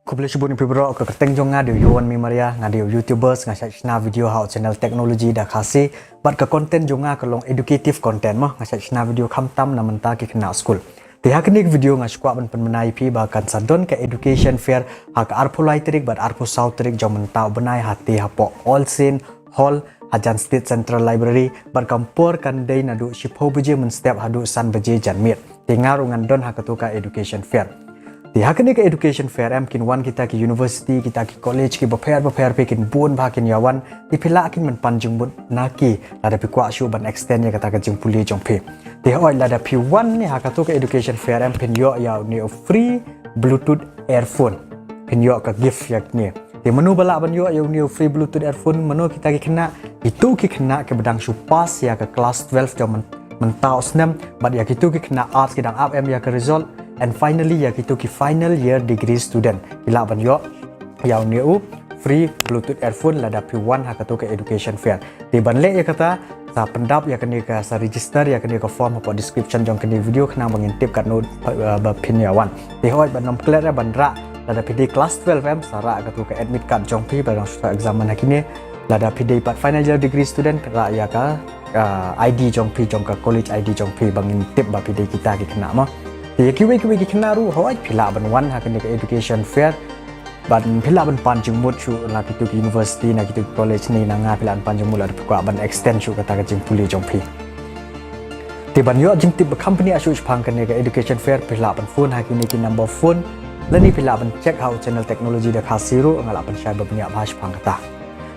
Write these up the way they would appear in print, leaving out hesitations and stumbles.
Kublai shibun pibro ke keteng jong ngadiu yuan mi maria ngadiu YouTubers ngasai shna video hau channel teknologi dah khasi bat ke konten jonga ke long educative content mah ngasai shna video khamtam na menta ki kena school. Ti haknik video ngaskwa ban penmenai pi bahkan sadon ke education fair hak arpulai trik bat arpu sau trik jong menta benai hati hapo all scene hall Hajan State Central Library berkampur kan day nadu shipho beje men step hadu san beje janmit. Tingar ungan don hakatuka education fair. Di hakni ke education fair kin wan kita ki university kita ki college ki bapher pekin bun bakin yawan di pila kin men panjung bun naki lada pi kwa shu ban extend ya kata ka jing puli jong pe di oi lada pi wan ni hakatu ke education fair pin yo ya ni free bluetooth earphone pin yo ka gift yak ni di menu bala ban yo ni free bluetooth earphone menu kita ki kena itu ki kena ke bedang shu pas ya ke class 12 jom mentau snam bad ya kitu ki kena arts kidang up ya ke result. And finally ya kita ki final year degree student ila ban yo yaw new free bluetooth earphone lada P1 hakatu ke education fair di ban le ya kata sa pendap ya kini ka sa register ya kini ka form apa description jong kini video kena mengintip kat note ba pin yawan di hoi ban nom clear ban ra lada PD class 12 sara hakatu ke admit card jong pi ban examen hakini lada PD part final year degree student ra ya ka ID jong pi jong ka college ID jong pi bangintip ba PD kita ki kena mah di kiwi ki kenaru hoi pila ban wan hakni ke education fair ban pila ban panjung mut chu la kitu ki university na kitu college ni na nga pila panjung mut la kwa ban extend chu kata ka jing puli jong phi ti ban yo jing tip company asu phang kan ke education fair pila ban phone hakni ki number phone la ni pila ban check how channel technology da khasiru ngala ban share ba banya bhash phang kata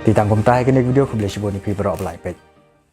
ti tangkum tai ke video ku ble shiboni pi bro apply page